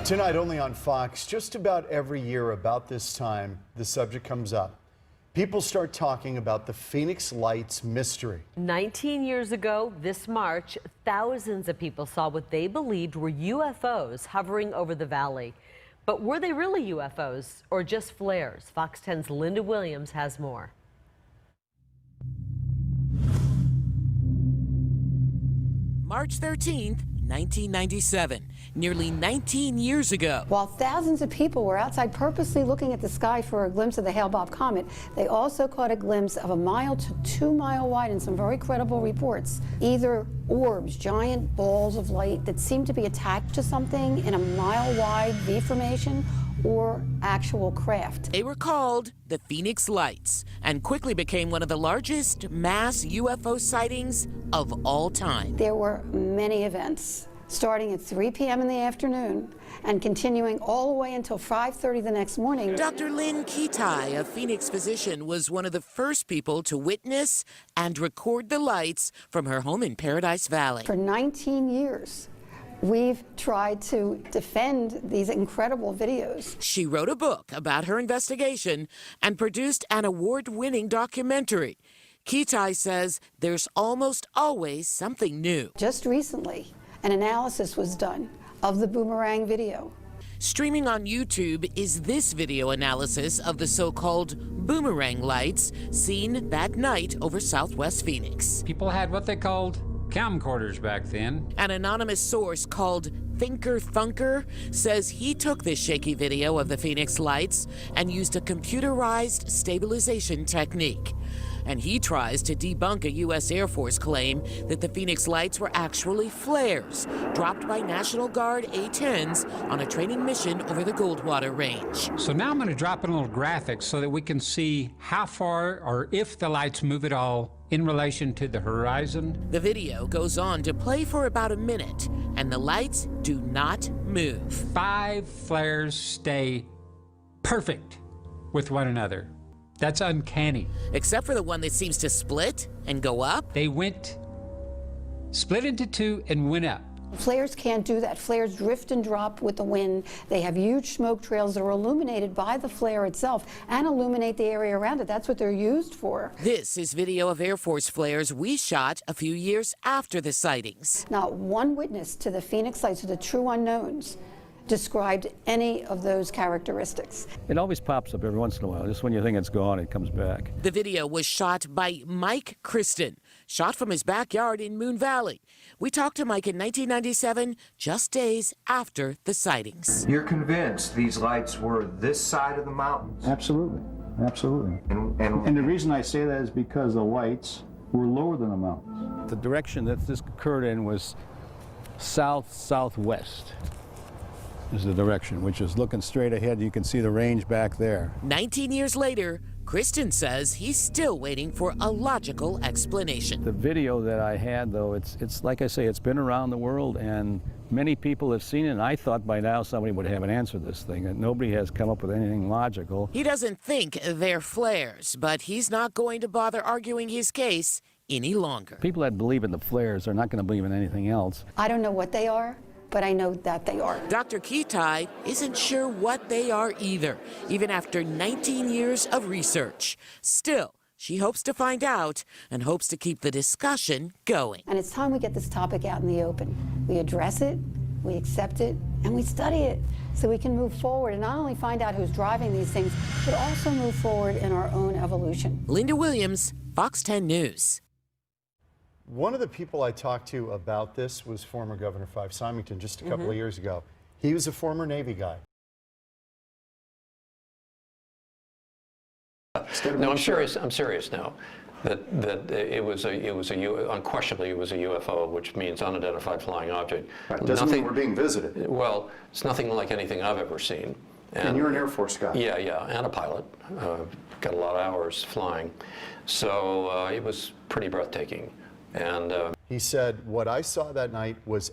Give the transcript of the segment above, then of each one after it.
Tonight, only on Fox, just about every year about this time, the subject comes up. People start talking about the Phoenix Lights mystery. 19 years ago, this March, thousands of people saw what they believed were UFOs hovering over the valley. But were they really UFOs or just flares? Fox 10's Linda Williams has more. March 13th, 1997, nearly 19 years ago. While thousands of people were outside purposely looking at the sky for a glimpse of the Hale-Bopp comet, they also caught a glimpse of 1 mile to 2 mile wide in some very credible reports. Either orbs, giant balls of light that seemed to be attached to something in a mile-wide V formation, or actual craft. They were called the Phoenix Lights and quickly became one of the largest mass UFO sightings of all time. There were many events, starting at 3 p.m. in the afternoon and continuing all the way until 5:30 the next morning. Dr. Lynn Ketai, a Phoenix physician, was one of the first people to witness and record the lights from her home in Paradise Valley. For 19 years, we've tried to defend these incredible videos. She wrote a book about her investigation and produced an award-winning documentary. Ketai says there's almost always something new. Just recently, an analysis was done of the boomerang video. Streaming on YouTube is this video analysis of the so-called boomerang lights seen that night over southwest Phoenix. People had what they called camcorders back then. An anonymous source called Thinker Thunker says he took this shaky video of the Phoenix Lights and used a computerized stabilization technique. And he tries to debunk a U.S. Air Force claim that the Phoenix Lights were actually flares dropped by National Guard A-10s on a training mission over the Goldwater Range. So now I'm going to drop in a little graphic so that we can see how far or if the lights move at all in relation to the horizon. The video goes on to play for about a minute, and the lights do not move. 5 flares stay perfect with one another. That's uncanny. Except for the one that seems to split and go up. They split into 2 and went up. Flares can't do that. Flares drift and drop with the wind. They have huge smoke trails that are illuminated by the flare itself and illuminate the area around it. That's what they're used for. This is video of Air Force flares we shot a few years after the sightings. Not one witness to the Phoenix Lights, or the true unknowns, described any of those characteristics. It always pops up every once in a while. Just when you think it's gone, it comes back. The video was shot by Mike Kristen, shot from his backyard in Moon Valley. We talked to Mike in 1997, just days after the sightings. You're convinced these lights were this side of the mountains? Absolutely, absolutely. And the reason I say that is because the lights were lower than the mountains. The direction that this occurred in was south-southwest. Is the direction, which is looking straight ahead. You can see the range back there. 19 years later, Kristen says he's still waiting for a logical explanation. The video that I had, though, it's like I say, it's been around the world, and many people have seen it, and I thought by now somebody would have an answer to this thing, and nobody has come up with anything logical. He doesn't think they're flares, but he's not going to bother arguing his case any longer. People that believe in the flares are not going to believe in anything else. I don't know what they are, but I know that they are. Dr. Ketai isn't sure what they are either, even after 19 years of research. Still, she hopes to find out and hopes to keep the discussion going. And it's time we get this topic out in the open. We address it, we accept it, and we study it so we can move forward and not only find out who's driving these things, but also move forward in our own evolution. Linda Williams, Fox 10 News. One of the people I talked to about this was former Governor Fife Symington just a couple of years ago. He was a former Navy guy. No, I'm serious. I'm serious now. That unquestionably it was a UFO, which means unidentified flying object. Right. Doesn't mean we're being visited. Well, it's nothing like anything I've ever seen. And you're an Air Force guy. Yeah, and a pilot. Got a lot of hours flying. So it was pretty breathtaking. And he said, what I saw that night was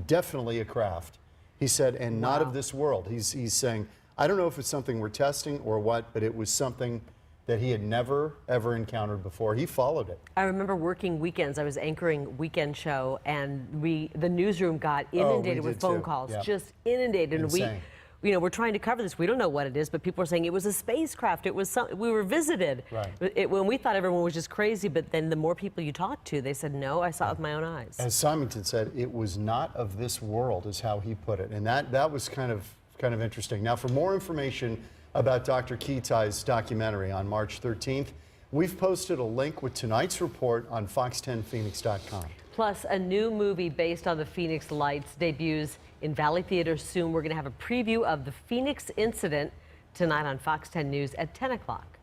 definitely a craft. He said, and not of this world. He's saying, I don't know if it's something we're testing or what, but it was something that he had never, ever encountered before. He followed it. I remember working weekends. I was anchoring Weekend Show, and the newsroom got inundated with phone calls, just inundated. Insane. And we're trying to cover this. We don't know what it is, but people are saying it was a spacecraft. It was we were visited. Right. When we thought everyone was just crazy, but then the more people you talked to, they said, no, I saw it with my own eyes. As Symington said, it was not of this world, is how he put it, and that was kind of interesting. Now, for more information about Dr. Kitai's documentary on March 13th, we've posted a link with tonight's report on fox10phoenix.com. Plus, a new movie based on the Phoenix Lights debuts in Valley Theaters soon. We're going to have a preview of the Phoenix incident tonight on Fox 10 News at 10 o'clock.